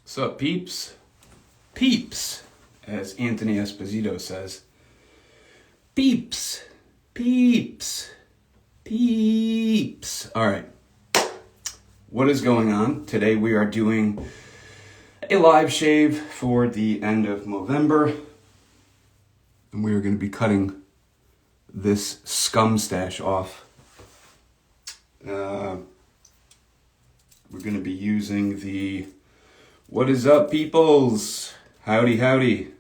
What's up, peeps? Peeps, as Anthony Esposito says. Peeps, peeps, peeps. All right. What is going on? Today we are doing a live shave for the end of Movember. And we are going to be cutting this scum stash off. We're going to be using the What is up, peoples? Howdy, howdy.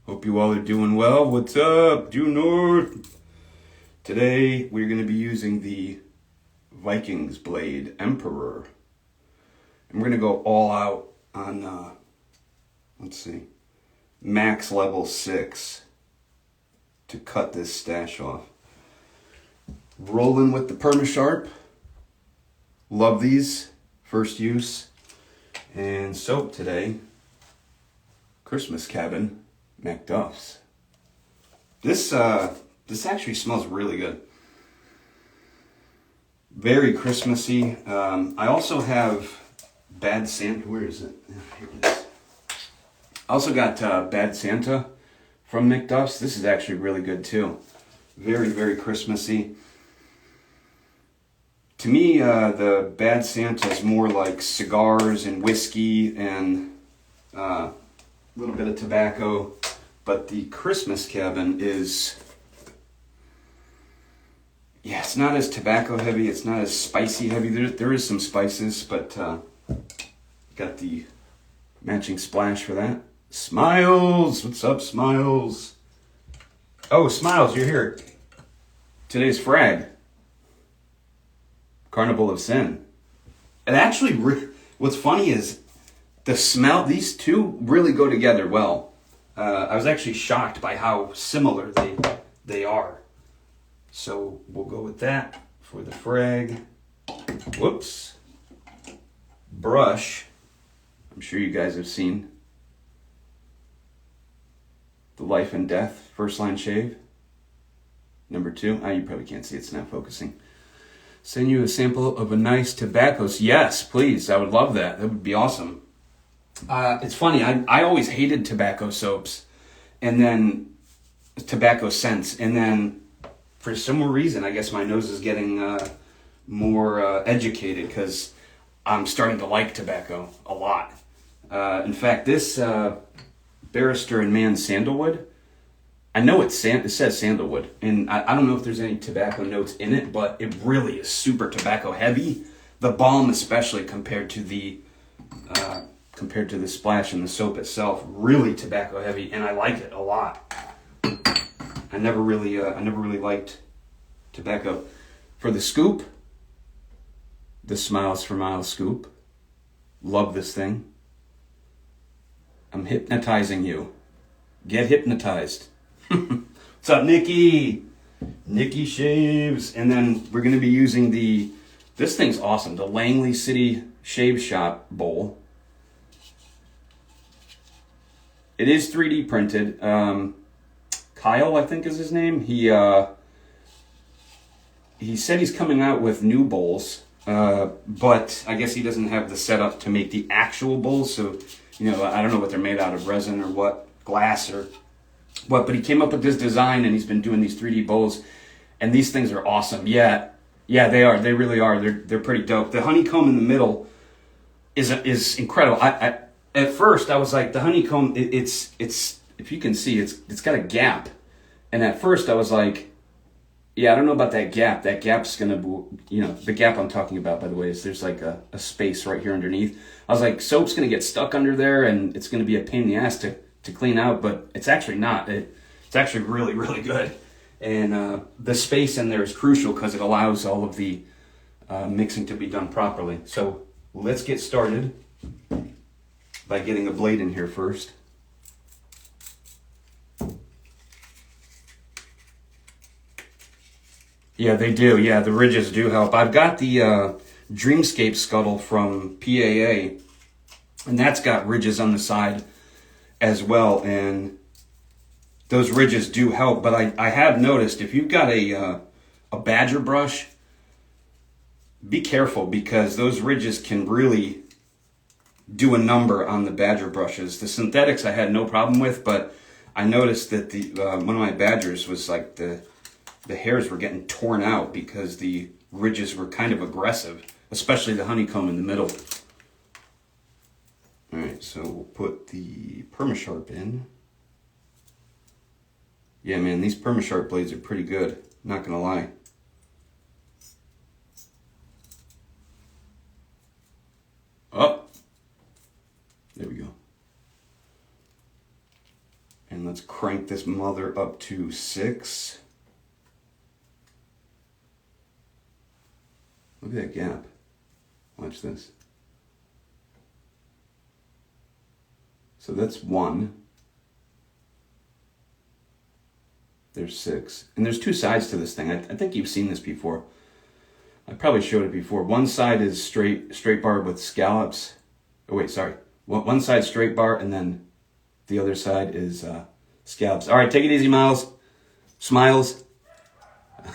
Hope you all are doing well. What's up, due north? Today, we're going to be using the Viking's blade, Emporer. And we're going to go all out on, let's see, max level 6 to cut this stash off. Rolling with the PermaSharp. Love these. First use. And soap today, Christmas Cabin, MacDuffs. This actually smells really good. Very Christmassy. I also have Bad Santa. Where is it? Here it is. I also got Bad Santa from MacDuffs. This is actually really good too. Very, very Christmassy. To me, the Bad Santa is more like cigars and whiskey and a little bit of tobacco. But the Christmas Cabin is, yeah, it's not as tobacco heavy. It's not as spicy heavy. There is some spices, but got the matching splash for that. Smilez! What's up, Smilez? Oh, Smilez, you're here. Today's Frag. Carnival of Sin. And actually, what's funny is the smell, these two really go together well. I was actually shocked by how similar they are. So we'll go with that for the Frag. Whoops. Brush. I'm sure you guys have seen the Life and Death First Line Shave. Number 2. You probably can't see, it's not focusing. Send you a sample of a nice tobacco. Yes, please. I would love that. That would be awesome. It's funny. I always hated tobacco soaps and then tobacco scents. And then for some reason, I guess my nose is getting more educated because I'm starting to like tobacco a lot. In fact, this Barrister and Mann Sandalwood, I know it says sandalwood, and I don't know if there's any tobacco notes in it, but it really is super tobacco heavy. The balm, especially compared to the splash in the soap itself, really tobacco heavy, and I like it a lot. I never really liked tobacco. For the scoop, the Smiles for Miles scoop. Love this thing. I'm hypnotizing you. Get hypnotized. What's up, Nikki? Nikki shaves. And then we're going to be using this thing's awesome, the Langley City Shave Shop bowl. It is 3D printed. Kyle, I think is his name. He said he's coming out with new bowls, but I guess he doesn't have the setup to make the actual bowls. So, I don't know what they're made out of, resin or what, glass or what, but he came up with this design and he's been doing these 3D bowls, and these things are awesome. Yeah, they are. They really are. They're pretty dope. The honeycomb in the middle is incredible. I at first I was like, the honeycomb, it's if you can see, it's got a gap, and at first I was like, yeah, I don't know about that gap. That gap's gonna, the gap I'm talking about, by the way, is there's like a space right here underneath. I was like, soap's gonna get stuck under there, and it's gonna be a pain in the ass to clean out, but it's actually not. It's actually really, really good. And the space in there is crucial because it allows all of the mixing to be done properly. So let's get started by getting a blade in here first. Yeah, they do. Yeah, the ridges do help. I've got the Dreamscape scuttle from PAA, and that's got ridges on the side as well, and those ridges do help. But I have noticed if you've got a badger brush, be careful because those ridges can really do a number on the Badger brushes. The synthetics I had no problem with, but I noticed that the one of my Badgers was like the hairs were getting torn out because the ridges were kind of aggressive, especially the honeycomb in the middle. All right, so we'll put the PermaSharp in. Yeah, man, these PermaSharp blades are pretty good, not gonna lie. Oh, there we go. And let's crank this mother up to 6. Look at that gap. Watch this. So that's 1. There's 6. And there's 2 sides to this thing. I think you've seen this before. I probably showed it before. One side is straight bar with scallops. Oh wait, sorry. One side straight bar, and then the other side is scallops. All right, take it easy, Miles. Smilez.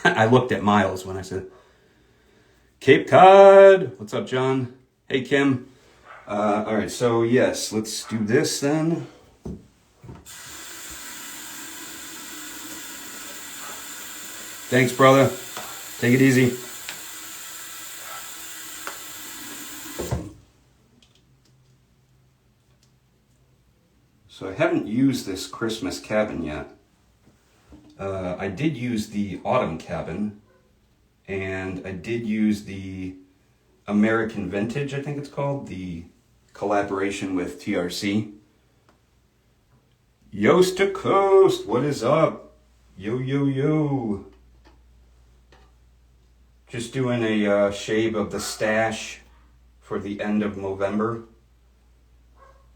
I looked at Miles when I said Cape Cod. What's up, John? Hey, Kim. All right, so yes, let's do this then. Thanks, brother. Take it easy. So I haven't used this Christmas cabin yet. I did use the autumn cabin, and I did use the American Vintage, I think it's called, the collaboration with TRC. Yoast to Coast, what is up? Yo, yo, yo. Just doing a shave of the stash for the end of Movember.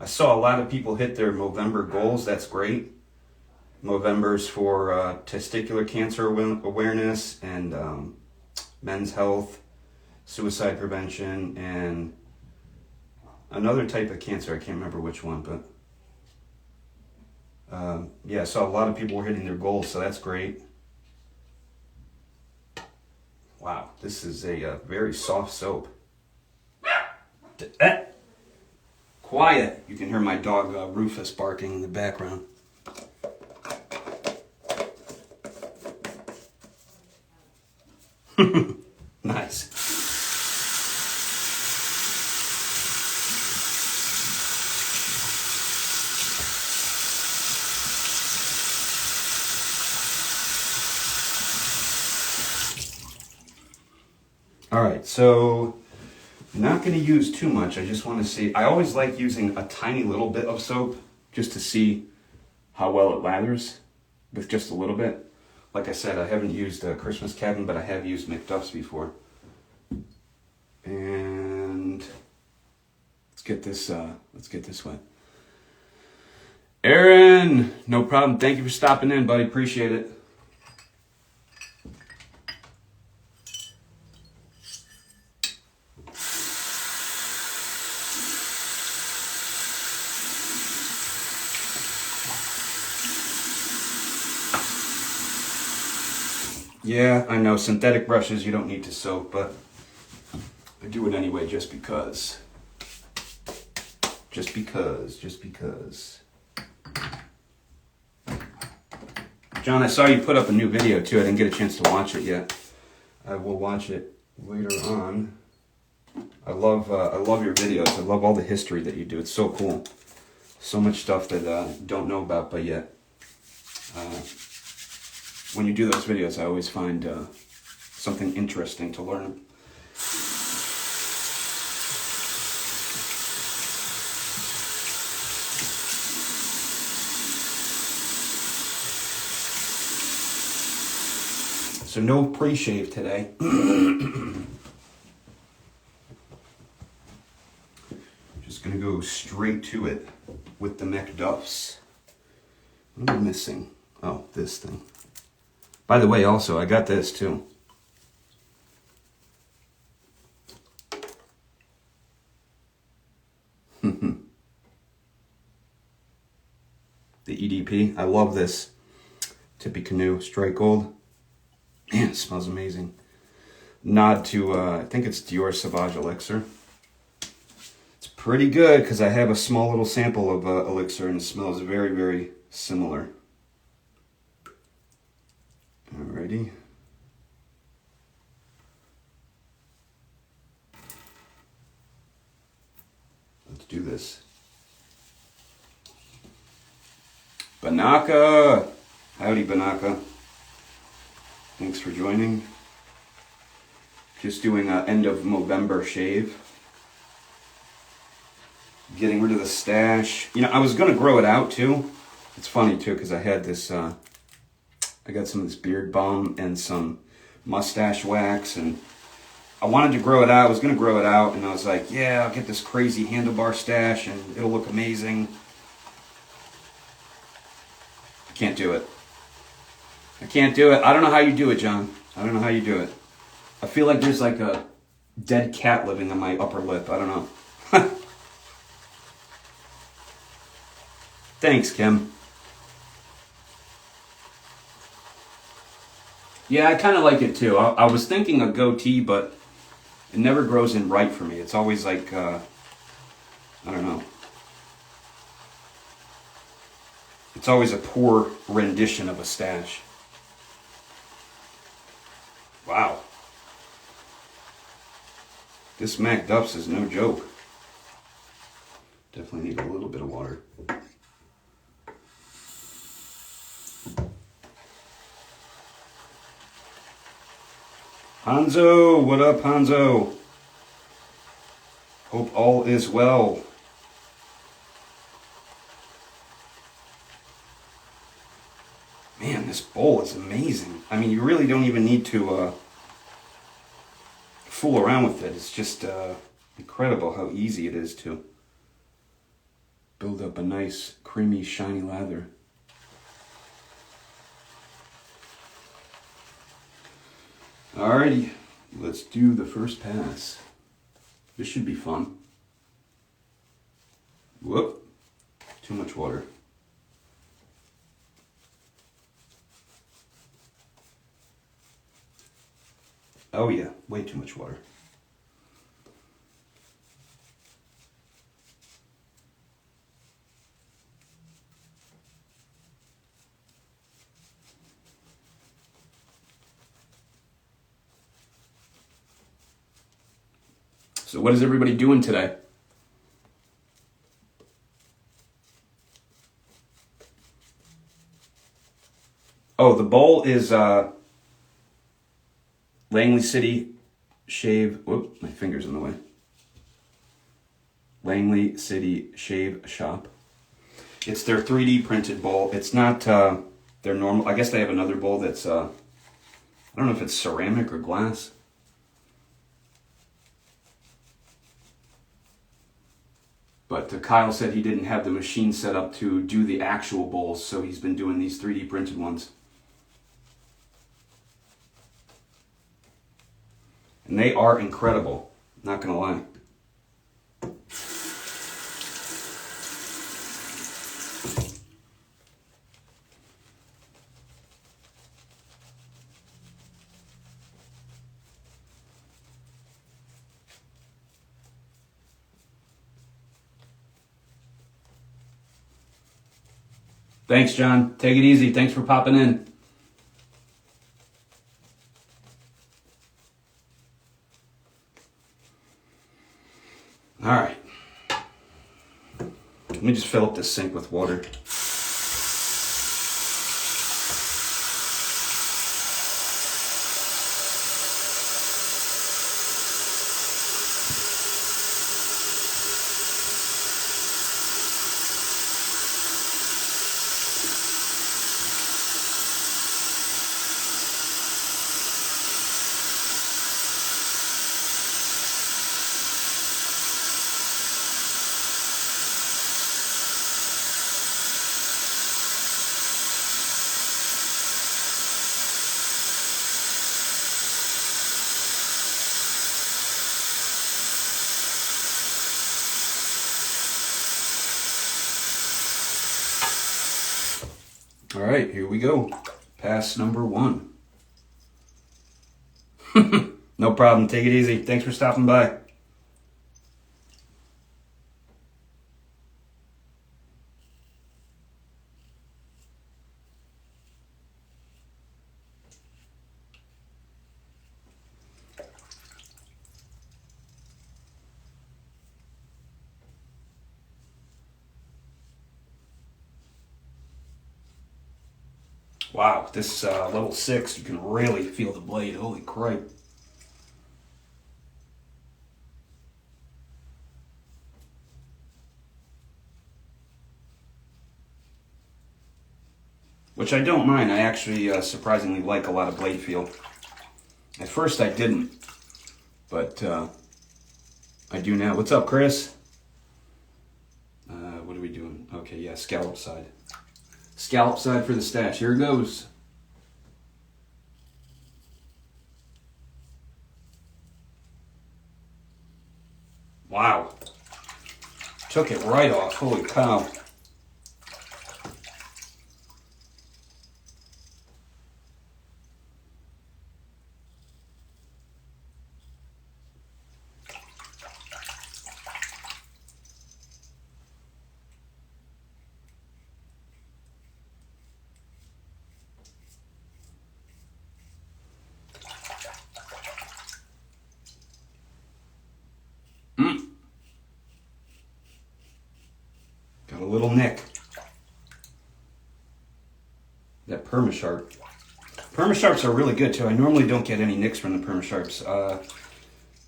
I saw a lot of people hit their Movember goals. That's great. Movember's for testicular cancer awareness and men's health, suicide prevention, and another type of cancer. I can't remember which one, but yeah, I saw a lot of people were hitting their goals, so that's great. Wow, this is a very soft soap. Quiet. You can hear my dog Rufus barking in the background. Nice. All right, so I'm not going to use too much. I just want to see. I always like using a tiny little bit of soap just to see how well it lathers with just a little bit. Like I said, I haven't used a Christmas cabin, but I have used MacDuffs before. And let's get this wet. Aaron, no problem. Thank you for stopping in, buddy. Appreciate it. Yeah, I know, synthetic brushes you don't need to soak, but I do it anyway just because. Just because. John, I saw you put up a new video too. I didn't get a chance to watch it yet. I will watch it later on. I love your videos. I love all the history that you do. It's so cool. So much stuff that you don't know about, but yet when you do those videos, I always find something interesting to learn. So no pre-shave today. Just gonna go straight to it with the MacDuffs. What am I missing? Oh, this thing. By the way, also, I got this too. The EDP. I love this. Tippy Canoe Strike Gold. Man, it smells amazing. Nod to, I think it's Dior Sauvage Elixir. It's pretty good because I have a small little sample of Elixir and it smells very, very similar. Alrighty. Let's do this. Banaka! Howdy, Banaka. Thanks for joining. Just doing an end of Movember shave. Getting rid of the stash. You know, I was going to grow it out too. It's funny too because I had this, I got some of this beard balm and some mustache wax and I wanted to grow it out. I was going to grow it out and I was like, yeah, I'll get this crazy handlebar stash and it'll look amazing. I can't do it. I can't do it. I don't know how you do it, John. I don't know how you do it. I feel like there's like a dead cat living on my upper lip. I don't know. Thanks, Kim. Yeah, I kind of like it too. I was thinking a goatee, but it never grows in right for me. It's always like, I don't know. It's always a poor rendition of a stash. Wow. This MacDuffs is no joke. Definitely need a little bit of water. Hanzo, what up, Hanzo? Hope all is well. Man, this bowl is amazing. I mean, you really don't even need to fool around with it. It's just incredible how easy it is to build up a nice, creamy, shiny lather. Alrighty, let's do the first pass. This should be fun. Whoop, too much water. Oh yeah, way too much water. So what is everybody doing today? Oh, the bowl is Langley City Shave. Whoop, my finger's in the way. Langley City Shave Shop. It's their 3D printed bowl. It's not their normal. I guess they have another bowl that's I don't know if it's ceramic or glass. But Kyle said he didn't have the machine set up to do the actual bowls, so he's been doing these 3D printed ones. And they are incredible, not gonna lie. Thanks, John. Take it easy. Thanks for popping in. All right. Let me just fill up this sink with water. All right, here we go. Pass number 1. No problem. Take it easy. Thanks for stopping by. Wow, this level 6, you can really feel the blade. Holy crap. Which I don't mind. I actually surprisingly like a lot of blade feel. At first I didn't, but I do now. What's up, Chris? What are we doing? Okay, yeah, scallop side. Scallop side for the stash. Here it goes. Wow. Took it right off. Holy cow. Got a little nick. That PermaSharp. PermaSharps are really good too. I normally don't get any nicks from the PermaSharps.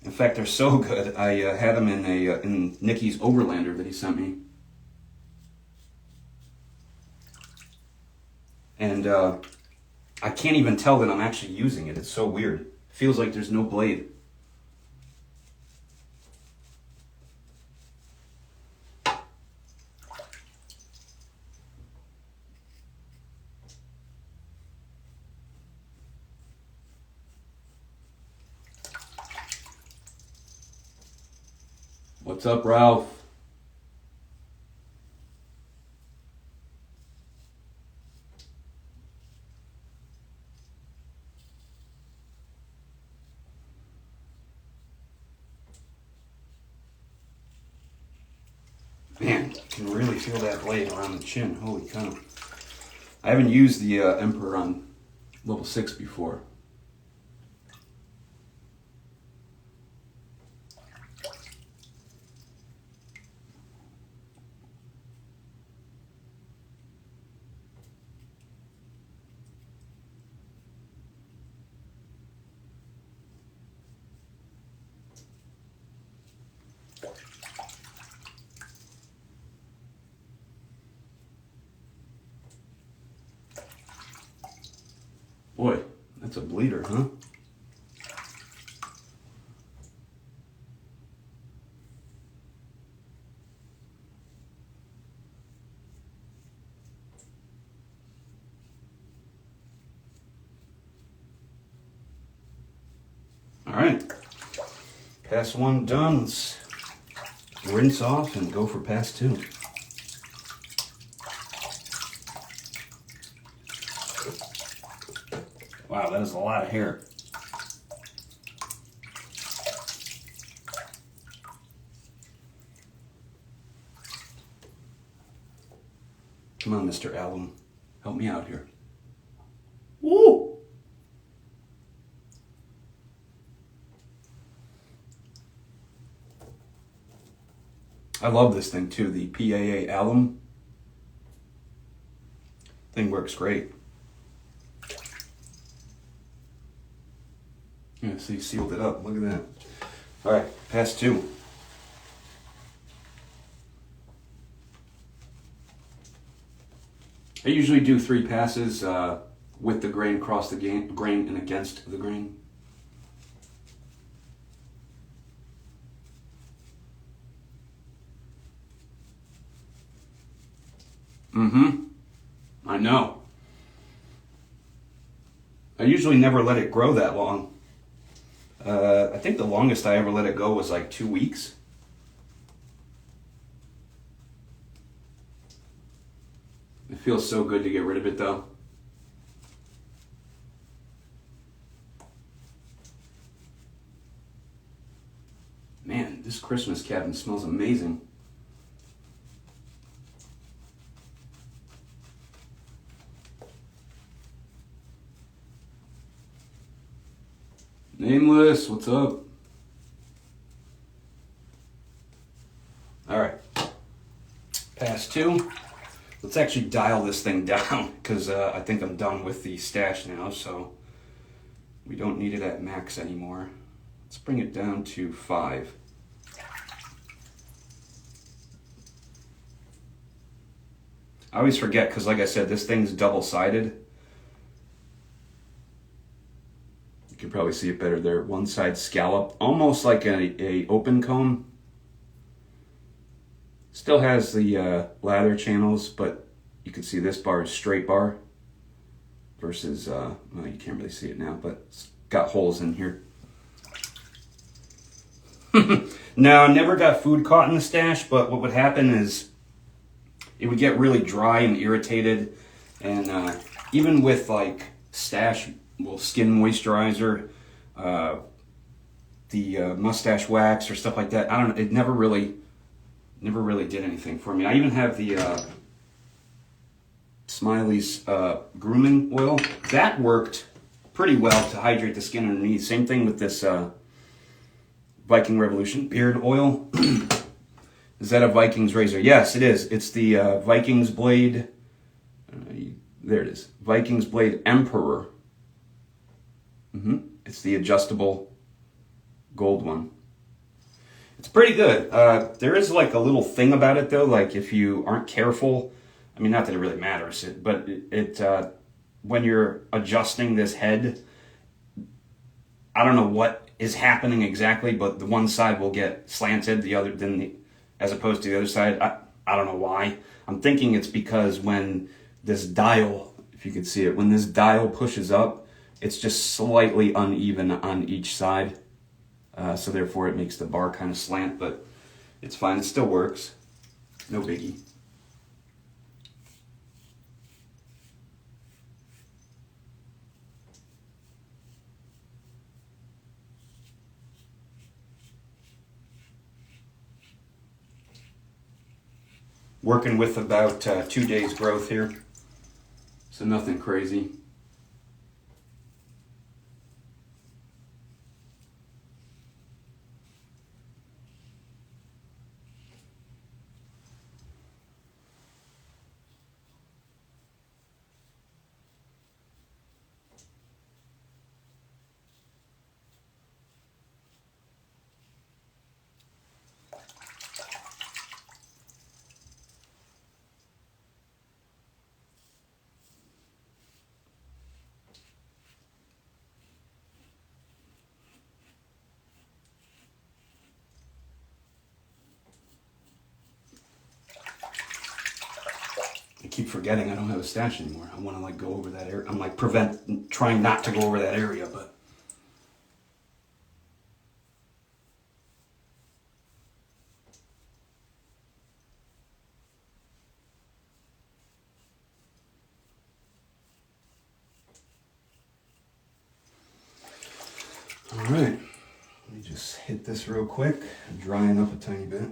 In fact, they're so good. I had them in Nicky's Overlander that he sent me. And I can't even tell that I'm actually using it. It's so weird. It feels like there's no blade. What's up, Ralph? Man, you can really feel that blade around the chin. Holy cow. I haven't used the Emperor on level 6 before. Boy, that's a bleeder, huh? All right, pass 1 done. Let's rinse off and go for pass 2. Wow, that is a lot of hair. Come on, Mr. Alum. Help me out here. Woo! I love this thing too, the PAA Alum. Thing works great. Yeah, see, sealed it up. Look at that. All right, pass 2. I usually do 3 passes with the grain, across the grain, and against the grain. I know. I usually never let it grow that long. I think the longest I ever let it go was like 2 weeks. It feels so good to get rid of it though. Man, this Christmas cabin smells amazing. Nameless, what's up? All right, pass 2. Let's actually dial this thing down because I think I'm done with the stash now, so we don't need it at max anymore. Let's bring it down to 5. I always forget because, like I said, this thing's double-sided. You can probably see it better there. One side scallop, almost like a open comb. Still has the lather channels, but you can see this bar is straight bar versus, well, you can't really see it now, but it's got holes in here. Now, I never got food caught in the stash, but what would happen is it would get really dry and irritated, and even with like stash, well, skin moisturizer, the mustache wax or stuff like that, I don't know, it never really did anything for me. I even have the Smilez grooming oil. That worked pretty well to hydrate the skin underneath. Same thing with this Viking Revolution beard oil. Is that a Viking's razor? Yes, it is. It's the Viking's blade. There it is. Viking's blade Emporer. It's the adjustable gold one. It's pretty good. There is like a little thing about it though, like if you aren't careful, I mean, not that it really matters, but when you're adjusting this head, I don't know what is happening exactly, but the one side will get slanted, as opposed to the other side. I don't know why. I'm thinking it's because when this dial, if you can see it, when this dial pushes up, it's just slightly uneven on each side. So therefore it makes the bar kind of slant, but it's fine. It still works. No biggie. Working with about 2 days growth here. So nothing crazy. I keep forgetting I don't have a stash anymore. I want to like go over that area. I'm like trying not to go over that area, but. All right, let me just hit this real quick, drying up a tiny bit.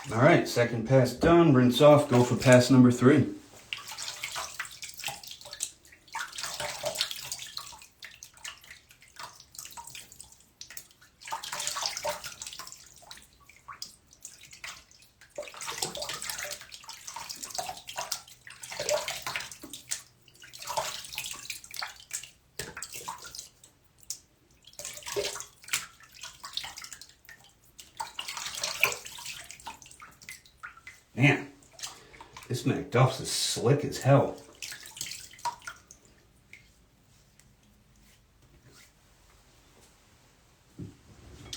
All right, second pass done, rinse off, go for pass number 3. Man, this MacDuffs is slick as hell.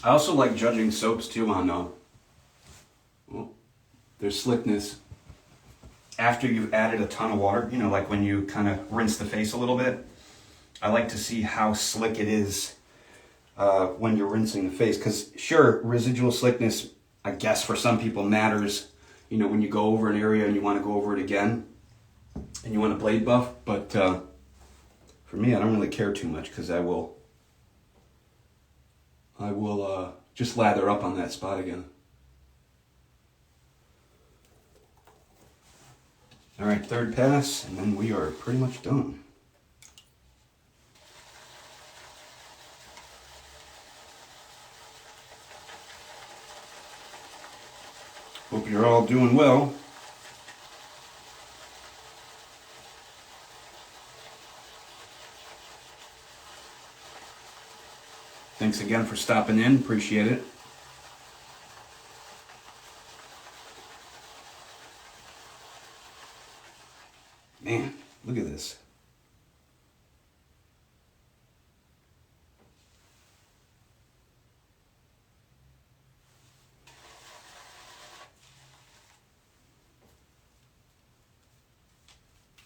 I also like judging soaps too on well, their slickness after you've added a ton of water. You know, like when you kind of rinse the face a little bit. I like to see how slick it is when you're rinsing the face. Because sure, residual slickness, I guess for some people matters. You know, when you go over an area and you want to go over it again and you want to blade buff. But for me, I don't really care too much because I will just lather up on that spot again. All right, third pass, and then we are pretty much done. Hope you're all doing well. Thanks again for stopping in. Appreciate it. Man, look at this.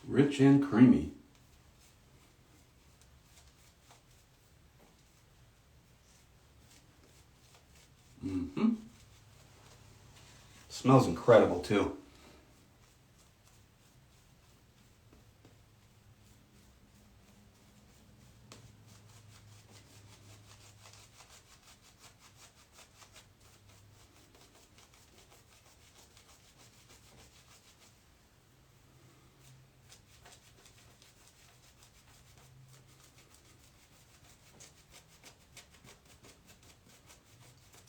Rich and creamy. Smells incredible too.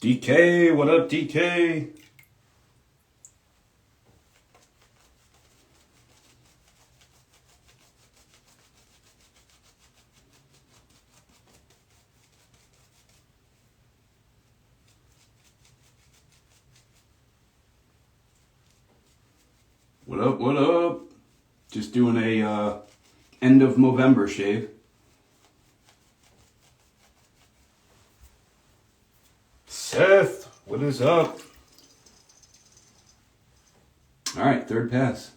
DK, what up, DK? What up, what up? Just doing a end of Movember shave. Seth, what is up? All right, third pass.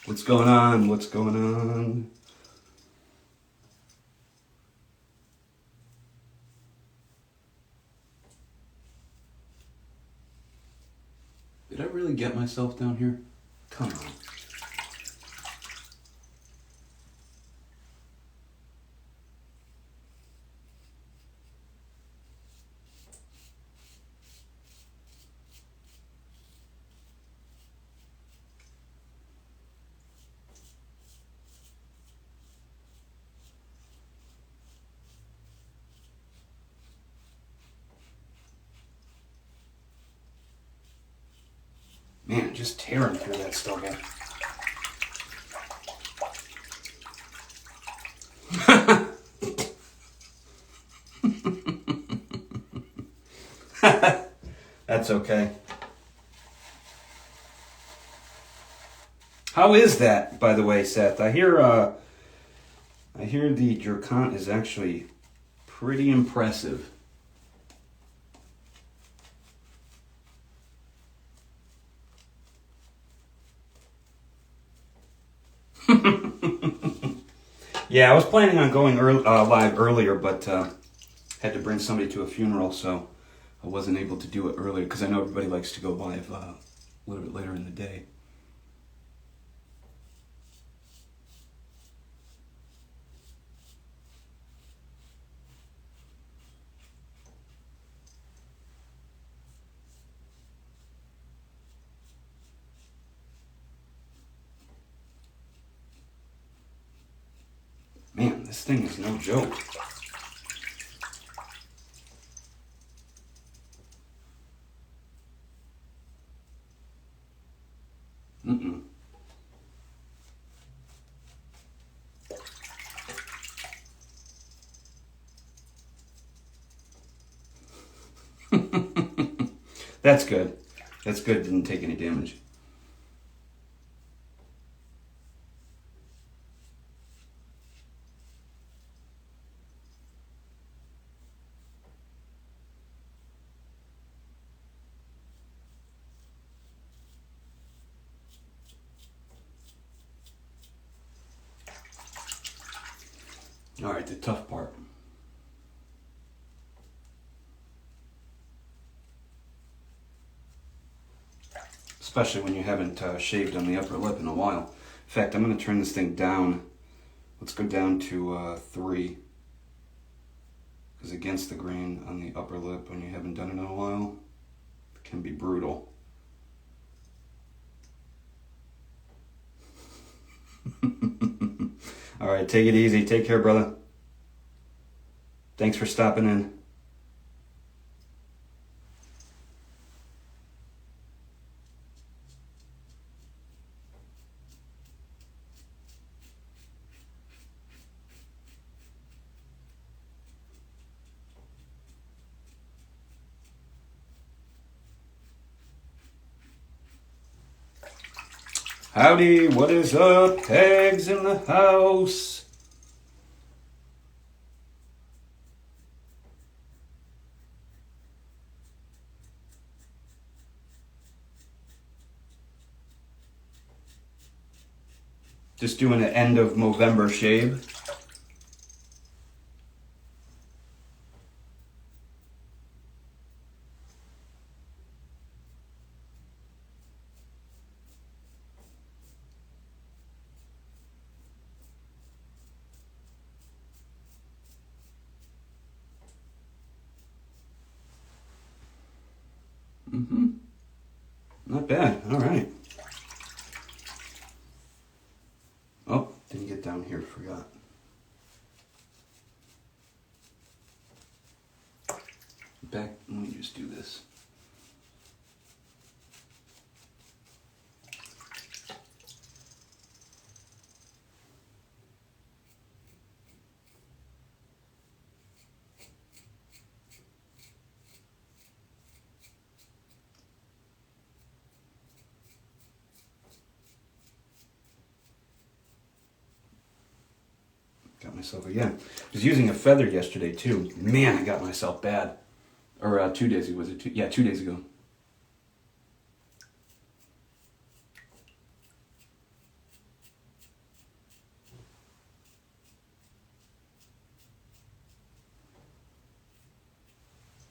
What's going on? What's going on? Did I really get myself down here? Come on. Man, just tearing through that stubble. That's okay. How is that, by the way, Seth? I hear the Jerkant is actually pretty impressive. Yeah, I was planning on going live earlier, but had to bring somebody to a funeral, so I wasn't able to do it earlier because I know everybody likes to go live a little bit later in the day. Man, this thing is no joke. That's good. That's good, didn't take any damage. All right, the tough part. Especially when you haven't shaved on the upper lip in a while. In fact, I'm going to turn this thing down. Let's go down to 3. Because against the grain on the upper lip when you haven't done it in a while, it can be brutal. All right, take it easy. Take care, brother. Thanks for stopping in. Howdy, what is up? Pegs in the house. Just doing an end of Movember shave. Not bad. All right. Oh, didn't get down here. Forgot. Back. Let me just do this. Got myself again. I was using a feather yesterday too. Man, I got myself bad. Or 2 days ago, was it? 2 days ago.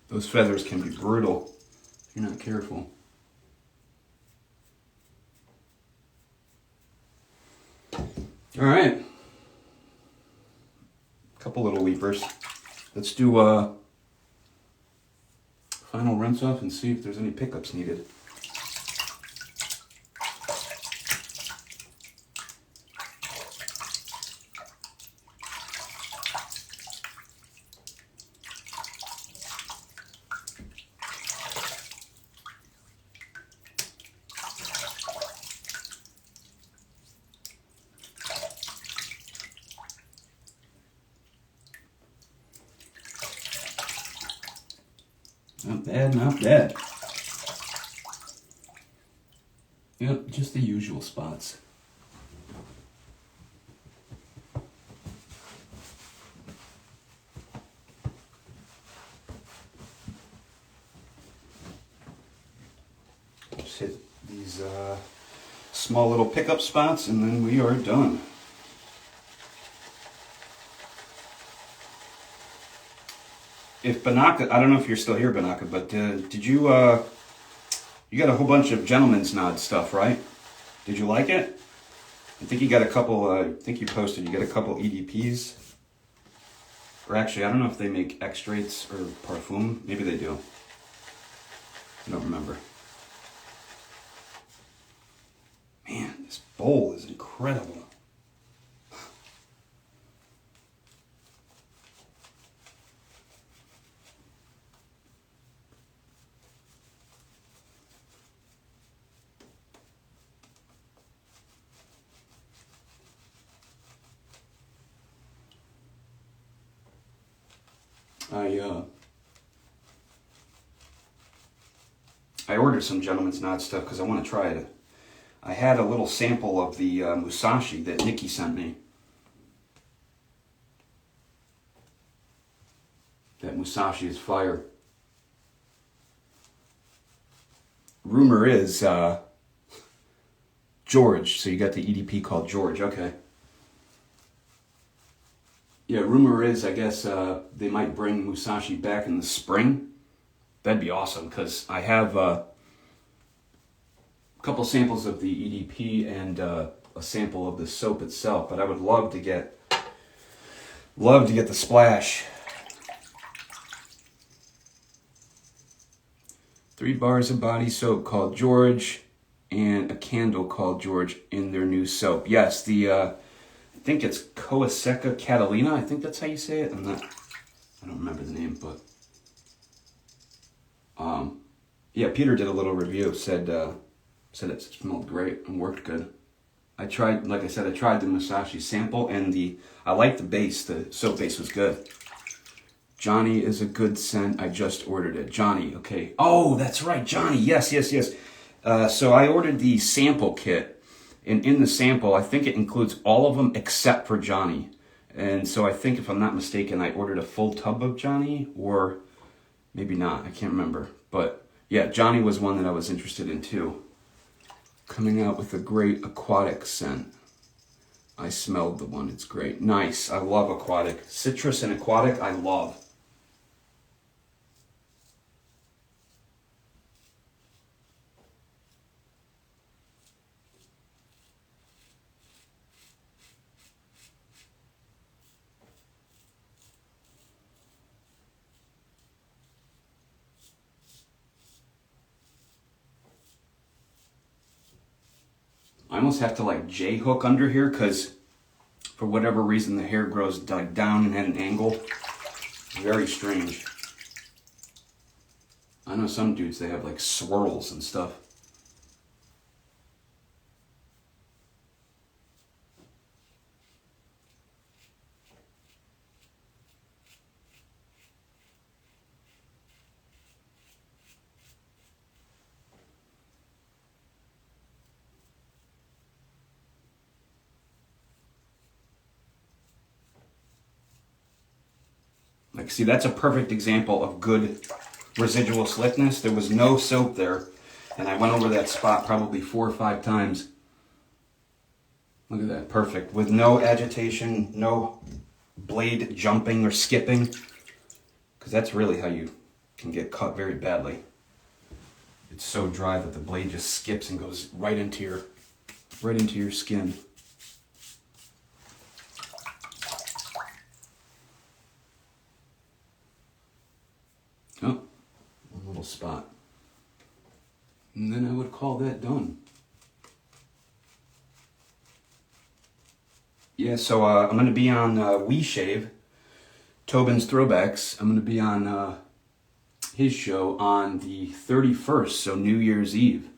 Those feathers can be brutal if you're not careful. All right. Couple little weepers. Let's do a final rinse off and see if there's any pickups needed. Not bad, not bad. Yep, just the usual spots. Just hit these small little pickup spots and then we are done. If Banaka, I don't know if you're still here, Banaka, but did you, you got a whole bunch of Gentleman's Nod stuff, right? Did you like it? I think you got a couple, I think you posted, you got a couple EDPs. Or actually, I don't know if they make extracts or parfum. Maybe they do. I don't remember. Man, this bowl is incredible. I ordered some Gentleman's Knot stuff because I want to try it. I had a little sample of the Musashi that Nikki sent me. That Musashi is fire. Rumor is George. So you got the EDP called George. Okay. Yeah, rumor is, I guess, they might bring Musashi back in the spring. That'd be awesome, because I have a couple samples of the EDP and a sample of the soap itself, but I would love to get the splash. 3 bars of body soap called George and a candle called George in their new soap. Yes, the I think it's Coaseca Catalina. I think that's how you say it. I don't remember the name, but yeah, Peter did a little review. Said it smelled great and worked good. I tried, like I said, I tried the Musashi sample, and I liked the base. The soap base was good. Johnny is a good scent. I just ordered it. Johnny, okay. Oh, that's right, Johnny. Yes. So I ordered the sample kit, and in the sample, I think it includes all of them except for Johnny. And so I think, if I'm not mistaken, I ordered a full tub of Johnny, or maybe not. I can't remember. But yeah, Johnny was one that I was interested in too. Coming out with a great aquatic scent. I smelled the one. It's great. Nice. I love aquatic. Citrus and aquatic, I love. I almost have to like J-hook under here, because for whatever reason the hair grows like down and at an angle. Very strange. I know some dudes, they have like swirls and stuff. Like, see, that's a perfect example of good residual slickness. There was no soap there, and I went over that spot probably 4 or 5 times. Look at that, perfect. With no agitation, no blade jumping or skipping, because that's really how you can get cut very badly. It's so dry that the blade just skips and goes right into your skin. Oh, one little spot. And then I would call that done. Yeah, so I'm going to be on We Shave, Tobin's Throwbacks. I'm going to be on his show on the 31st, so New Year's Eve.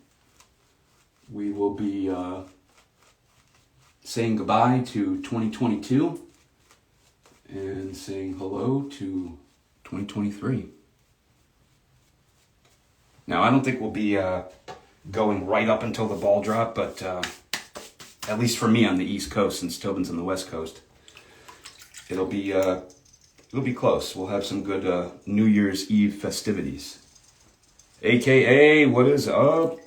We will be saying goodbye to 2022 and saying hello to 2023. Now, I don't think we'll be going right up until the ball drop, but at least for me on the East Coast, since Tobin's on the West Coast, it'll be close. We'll have some good New Year's Eve festivities. AKA, what is up?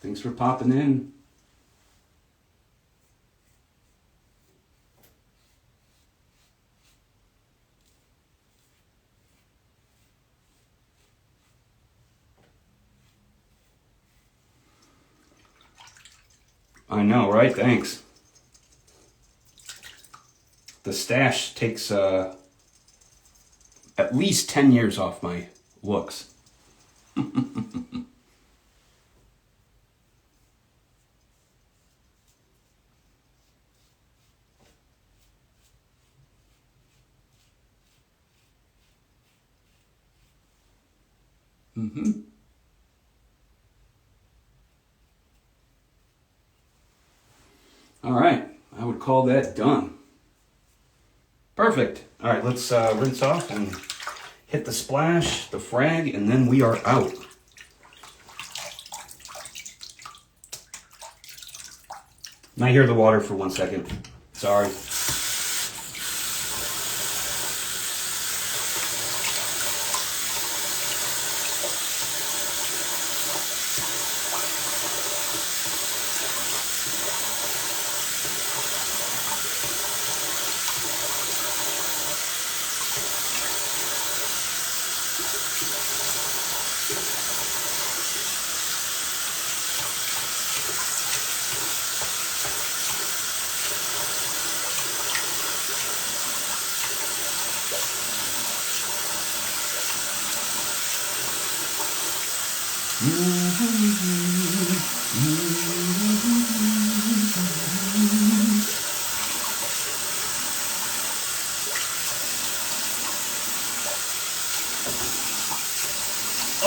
Thanks for popping in. I know, right? Thanks. The stash takes at least 10 years off my looks. All right, I would call that done. Perfect. All right, let's rinse off and hit the splash, the frag, and then we are out. I hear the water for 1 second. Sorry.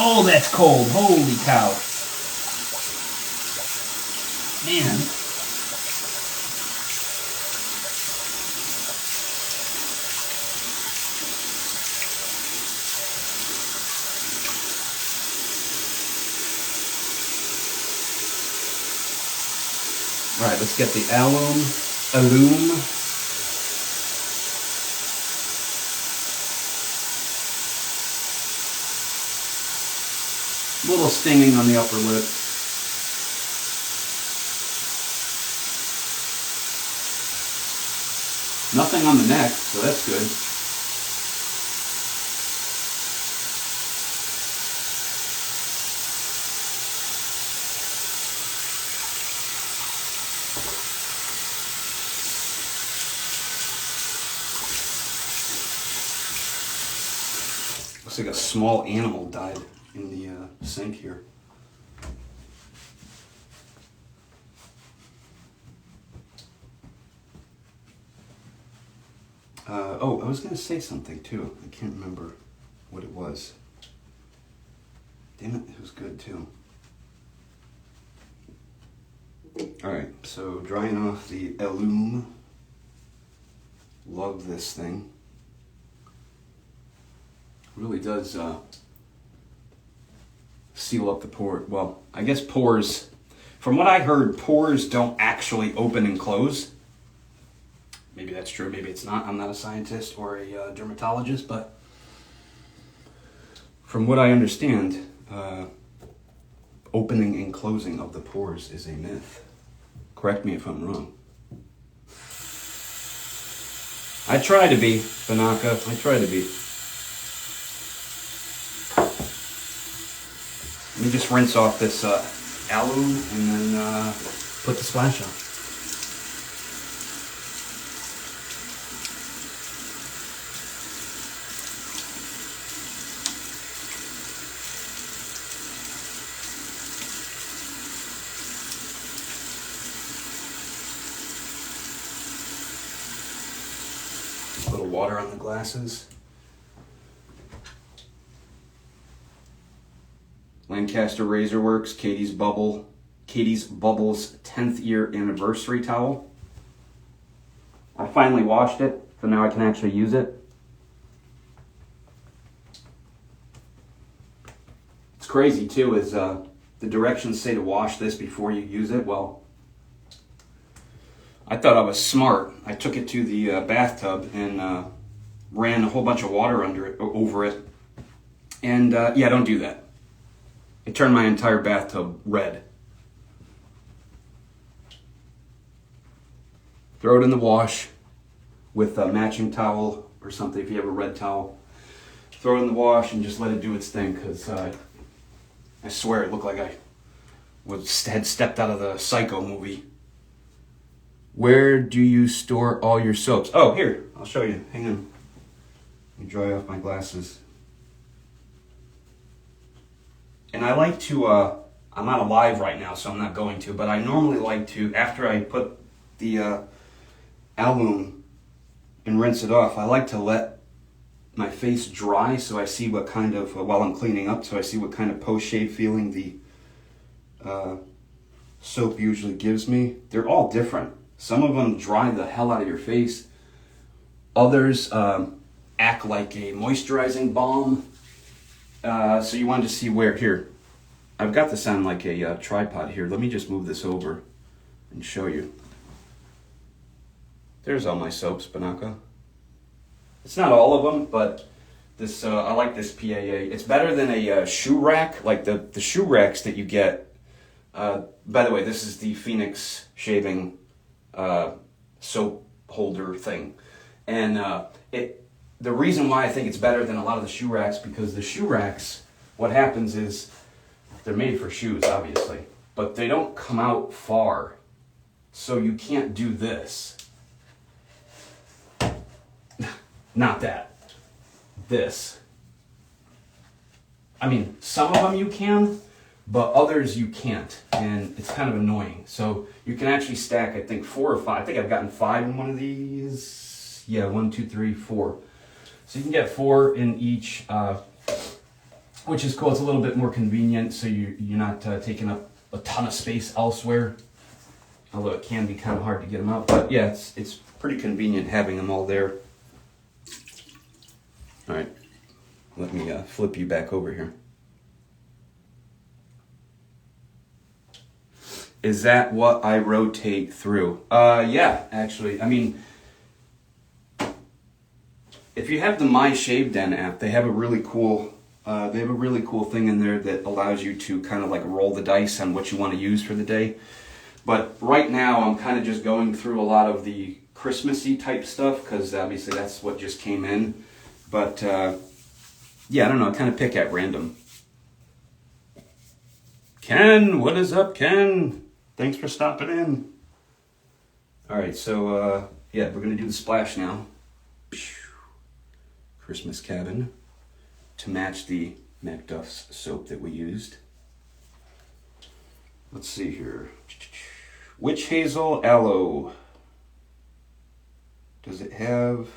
Oh, that's cold. Holy cow. Man. All right, let's get the alum. A little stinging on the upper lip. Nothing on the neck, so that's good. Looks like a small animal died in the sink here. Oh, I was going to say something too. I can't remember what it was. Damn it, it was good too. Alright, so drying off the alum. Love this thing. Really does seal up the pore. Well, I guess pores, from what I heard, pores don't actually open and close. Maybe that's true, maybe it's not. I'm not a scientist or a dermatologist, but from what I understand, opening and closing of the pores is a myth. Correct me if I'm wrong. I try to be, Banaka. I try to be. Let me just rinse off this alum and then put the splash on. A little water on the glasses. Lancaster Razor Works, Katie's Bubbles 10th year anniversary towel. I finally washed it, so now I can actually use it. It's crazy too, is the directions say to wash this before you use it. Well, I thought I was smart. I took it to the bathtub and ran a whole bunch of water over it. And yeah, don't do that. It turned my entire bathtub red. Throw it in the wash with a matching towel or something if you have a red towel. Throw it in the wash and just let it do its thing, because I swear it looked like I had stepped out of the Psycho movie. Where do you store all your soaps? Oh, here, I'll show you. Hang on. Let me dry off my glasses. And I like to, I'm not alive right now, so I'm not going to, but I normally like to, after I put the alum and rinse it off, I like to let my face dry so I see what kind of, while I'm cleaning up, so I see what kind of post-shave feeling the soap usually gives me. They're all different. Some of them dry the hell out of your face. Others act like a moisturizing balm. So you wanted to see where, here, I've got this on like a tripod here. Let me just move this over and show you. There's all my soaps, Banaka. It's not all of them, but this I like this PAA. It's better than a shoe rack, like the shoe racks that you get. By the way, this is the Phoenix shaving soap holder thing. And the reason why I think it's better than a lot of the shoe racks, because the shoe racks, what happens is they're made for shoes, obviously, but they don't come out far. So you can't do this. Not that. This. I mean, some of them you can, but others you can't, and it's kind of annoying. So you can actually stack, I think, 4 or 5. I think I've gotten 5 in one of these. Yeah, 1, 2, 3, 4. So you can get 4 in each, which is cool. It's a little bit more convenient, so you're not taking up a ton of space elsewhere. Although it can be kind of hard to get them out. But yeah, it's pretty convenient having them all there. All right, let me flip you back over here. Is that what I rotate through? Yeah, actually. I mean, if you have the My Shave Den app, they have a really cool thing in there that allows you to kind of like roll the dice on what you want to use for the day. But right now, I'm kind of just going through a lot of the Christmassy type stuff, because obviously that's what just came in. But yeah, I don't know, I kind of pick at random. Ken, what is up, Ken? Thanks for stopping in. All right, so yeah, we're gonna do the splash now. Christmas cabin to match the MacDuffs soap that we used. Let's see here. Witch hazel aloe. Does it have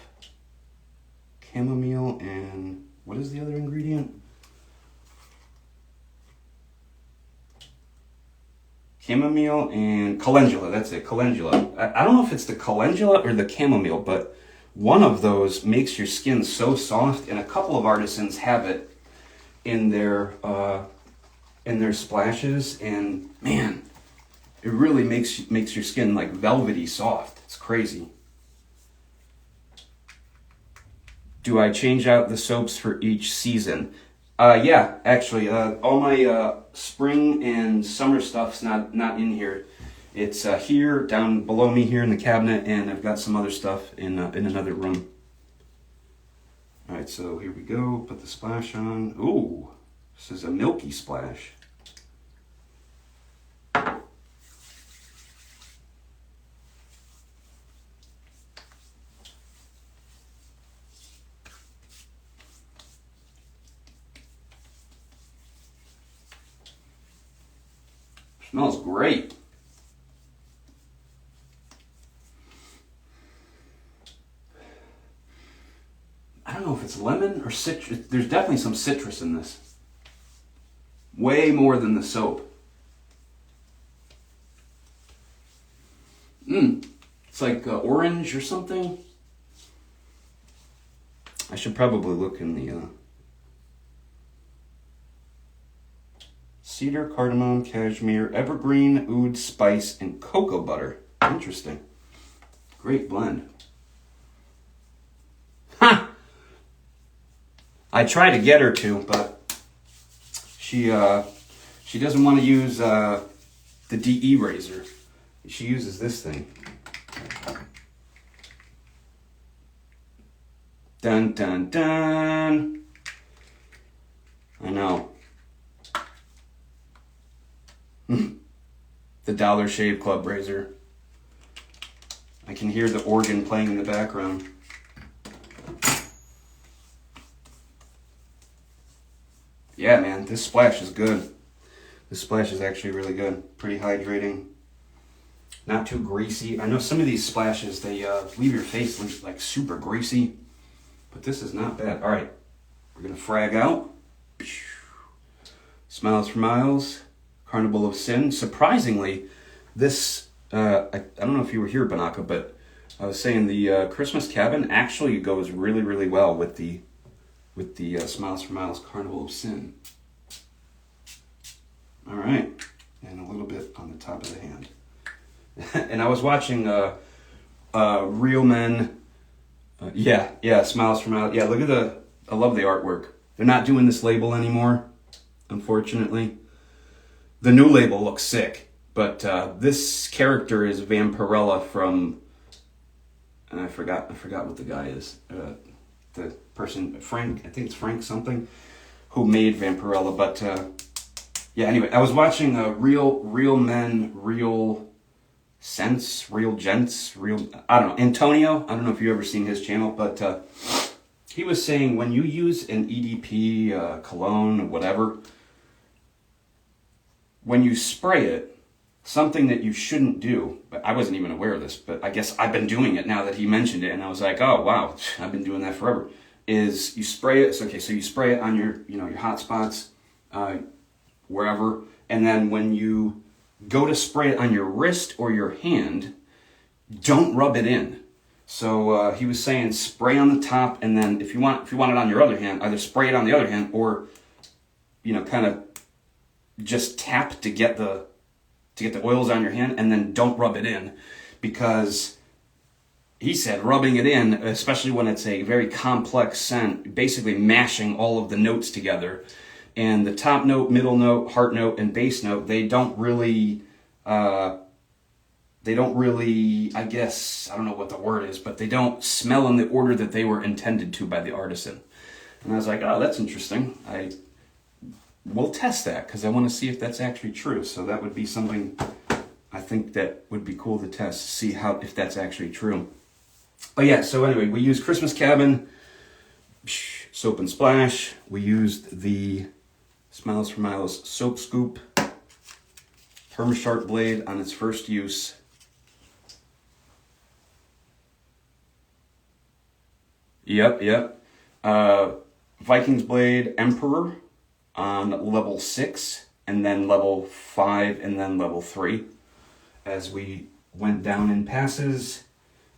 chamomile and what is the other ingredient? Chamomile and calendula. That's it, calendula. I don't know if it's the calendula or the chamomile, but one of those makes your skin so soft, and a couple of artisans have it in their splashes, and man, it really makes your skin like velvety soft. It's crazy. Do I change out the soaps for each season? Yeah, actually, all my spring and summer stuff's not in here. It's here, down below me here in the cabinet, and I've got some other stuff in another room. All right, so here we go. Put the splash on. Ooh, this is a milky splash. Smells great. I don't know if it's lemon or citrus. There's definitely some citrus in this. Way more than the soap. It's like orange or something. I should probably look in the cedar, cardamom, cashmere, evergreen, oud, spice, and cocoa butter. Interesting. Great blend. Ha! I try to get her to, but she doesn't want to use the DE razor. She uses this thing. Dun dun dun. I know. The Dollar Shave Club razor. I can hear the organ playing in the background. Yeah, man, this splash is good. This splash is actually really good. Pretty hydrating. Not too greasy. I know some of these splashes, they leave your face like super greasy. But this is not bad. All right, we're going to frag out. Smilez for Miles. Carnival of Sin. Surprisingly, this, I don't know if you were here, Banaka, but I was saying the Christmas cabin actually goes really, really well with the Smilez for Miles Carnival of Sin. All right, and a little bit on the top of the hand. And I was watching Real Men. Yeah, Smilez from out. Yeah, look at I love the artwork. They're not doing this label anymore, unfortunately. The new label looks sick, but this character is Vampirella from, and I forgot what the guy is. The person, Frank, I think it's Frank something, who made Vampirella. But yeah, anyway, I was watching Real Men, Real Sense, Real Gents, I don't know, Antonio. I don't know if you've ever seen his channel, but he was saying when you use an EDP, cologne, whatever, when you spray it, something that you shouldn't do, but I wasn't even aware of this, but I guess I've been doing it now that he mentioned it, and I was like, oh wow, I've been doing that forever, is you spray it. So, okay, so you spray it on your, your hot spots, wherever, and then when you go to spray it on your wrist or your hand, don't rub it in. So he was saying spray on the top, and then if you want it on your other hand, either spray it on the other hand or, kind of just tap to get the oils on your hand, and then don't rub it in, because he said rubbing it in, especially when it's a very complex scent, basically mashing all of the notes together, and the top note, middle note, heart note, and bass note, they don't really, I guess, I don't know what the word is, but they don't smell in the order that they were intended to by the artisan. And I was like, oh, that's interesting. We'll test that, because I want to see if that's actually true. So that would be something I think that would be cool to test, to see if that's actually true. But yeah, so anyway, we used Christmas Cabin, Soap and Splash. We used the Smilez from Smilez Soap Scoop, PermaSharp blade on its first use. Yep. Viking's blade, Emporer, on level 6, and then level 5, and then level 3, as we went down in passes.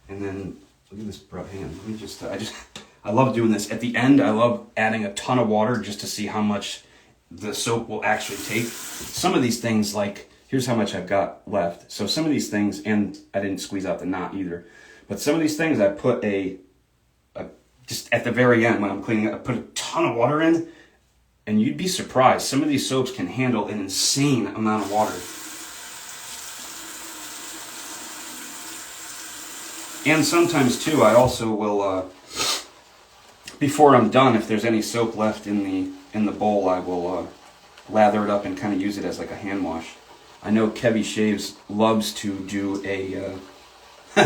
And then look at this, bro. Hang on, let me just I love doing this at the end. I love adding a ton of water just to see how much the soap will actually take. Some of these things, like, here's how much I've got left. So some of these things, and I didn't squeeze out the knot either, but some of these things I put just at the very end when I'm cleaning up, I put a ton of water in. And you'd be surprised. Some of these soaps can handle an insane amount of water. And sometimes too, I also will, before I'm done, if there's any soap left in the bowl, I will lather it up and kind of use it as like a hand wash. I know Kevy Shaves loves to do a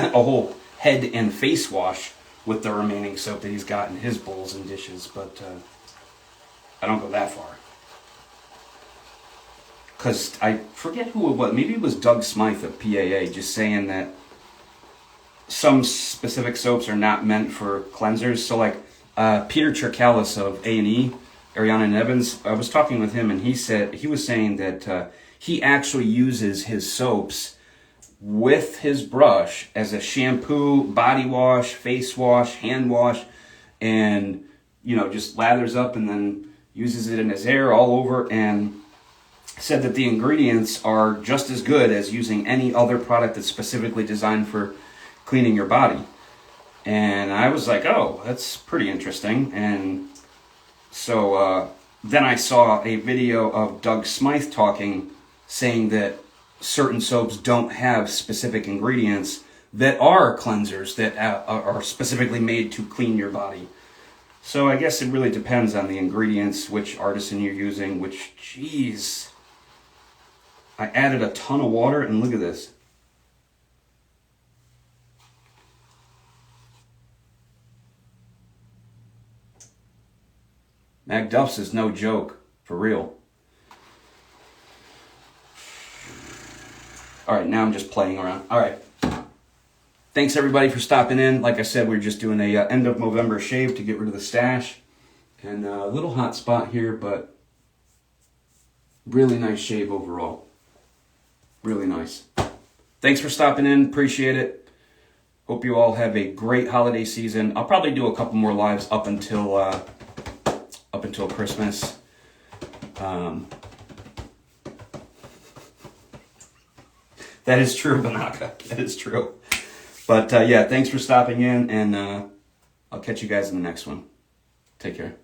whole head and face wash with the remaining soap that he's got in his bowls and dishes, but I don't go that far. Because I forget who it was. Maybe it was Doug Smythe of PAA just saying that some specific soaps are not meant for cleansers. So like Peter Cherkalis of A&E, Ariana and Evans, I was talking with him, and he was saying that he actually uses his soaps with his brush as a shampoo, body wash, face wash, hand wash, and just lathers up and then uses it in his hair all over, and said that the ingredients are just as good as using any other product that's specifically designed for cleaning your body. And I was like, oh, that's pretty interesting. And so then I saw a video of Doug Smythe talking, saying that certain soaps don't have specific ingredients that are cleansers that are specifically made to clean your body. So I guess it really depends on the ingredients, which artisan you're using, which, geez. I added a ton of water, and look at this. MacDuffs is no joke, for real. All right, now I'm just playing around. All right. Thanks everybody for stopping in. Like I said, we're just doing a end of Movember shave to get rid of the stash. And a little hot spot here, but really nice shave overall. Really nice. Thanks for stopping in. Appreciate it. Hope you all have a great holiday season. I'll probably do a couple more lives up until Christmas. That is true, Banaka. That is true. But yeah, thanks for stopping in, and I'll catch you guys in the next one. Take care.